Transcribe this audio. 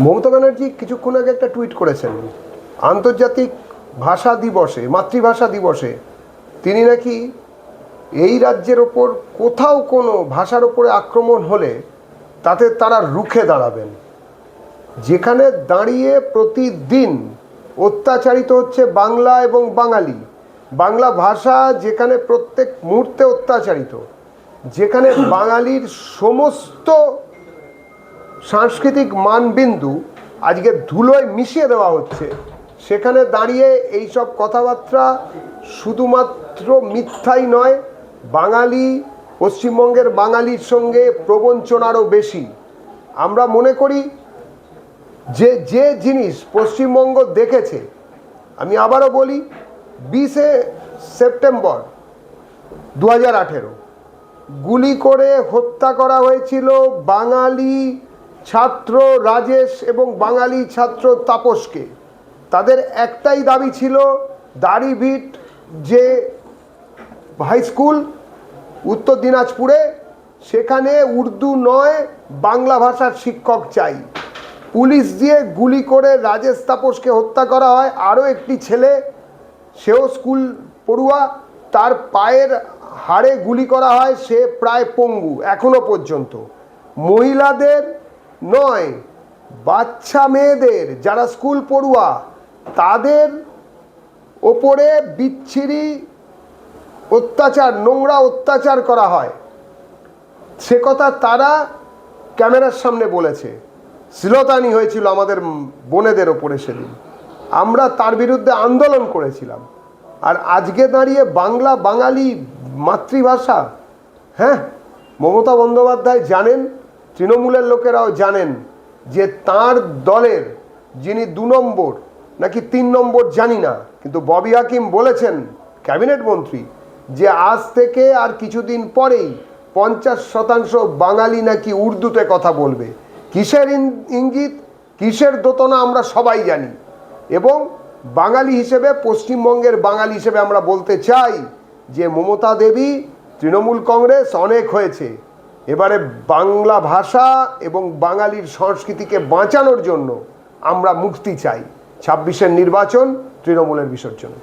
মমতা ব্যানার্জি কিছুক্ষণ আগে একটা টুইট করেছেন আন্তর্জাতিক ভাষা দিবসে, মাতৃভাষা দিবসে তিনি নাকি এই রাজ্যের ওপর কোথাও কোনো ভাষার ওপরে আক্রমণ হলে তাতে তারা রুখে দাঁড়াবেন। যেখানে দাঁড়িয়ে প্রতিদিন অত্যাচারিত হচ্ছে বাংলা এবং বাঙালি, বাংলা ভাষা যেখানে প্রত্যেক মুহূর্তে অত্যাচারিত, যেখানে বাঙালির সমস্ত সাংস্কৃতিক মানবিন্দু আজকে ধুলোয় মিশিয়ে দেওয়া হচ্ছে, সেখানে দাঁড়িয়ে এইসব কথাবার্তা শুধুমাত্র মিথ্যাই নয়, বাঙালি, পশ্চিমবঙ্গের বাঙালির সঙ্গে প্রবঞ্চনারও বেশি। আমরা মনে করি যে যে জিনিস পশ্চিমবঙ্গ দেখেছে, আমি আবারও বলি, 20শে সেপ্টেম্বর 2018 গুলি করে হত্যা করা হয়েছিল বাঙালি ছাত্র রাজেশ এবং বাঙালি ছাত্র তাপসকে। তাদের একটাই দাবি ছিল, দাড়িভিট যে হাই স্কুল উত্তর দিনাজপুরে, সেখানে উর্দু নয় বাংলা ভাষার শিক্ষক চাই। পুলিশ দিয়ে গুলি করে রাজেশ তাপসকে হত্যা করা হয়। আরও একটি ছেলে, সেও স্কুল পড়ুয়া, তার পায়ের হাড়ে গুলি করা হয়, সে প্রায় পঙ্গু এখনো পর্যন্ত। মহিলাদের নয়, বাচ্চা মেয়েদের যারা স্কুল পড়ুয়া তাদের ওপরে বিচ্ছিরি অত্যাচার, নোংরা অত্যাচার করা হয়, সে কথা তারা ক্যামেরার সামনে বলেছে। শ্লীলতাহানি হয়েছিল আমাদের বোনেদের ওপরে সেদিন, আমরা তার বিরুদ্ধে আন্দোলন করেছিলাম। আর আজকে দাঁড়িয়ে বাংলা, বাঙালি, মাতৃভাষা, হ্যাঁ, মমতা বন্দ্যোপাধ্যায় জানেন, তৃণমূলের লোকেরাও জানেন যে তার দলের যিনি 2 নম্বর নাকি 3 নম্বর জানি না, কিন্তু ববি হাকিম বলেছেন, ক্যাবিনেট মন্ত্রী, যে আজ থেকে আর কিছুদিন পরেই 50% বাঙালি নাকি উর্দুতে কথা বলবে। কিসের ইঙ্গিত, কিসের দোতনা আমরা সবাই জানি। এবং বাঙালি হিসেবে, পশ্চিমবঙ্গের বাঙালি হিসেবে আমরা বলতে চাই যে মমতা দেবী, তৃণমূল কংগ্রেস অনেক হয়েছে, এবারে বাংলা ভাষা এবং বাঙালির সংস্কৃতিকে বাঁচানোর জন্য আমরা মুক্তি চাই। 26-এর নির্বাচন তৃণমূলের বিসর্জন।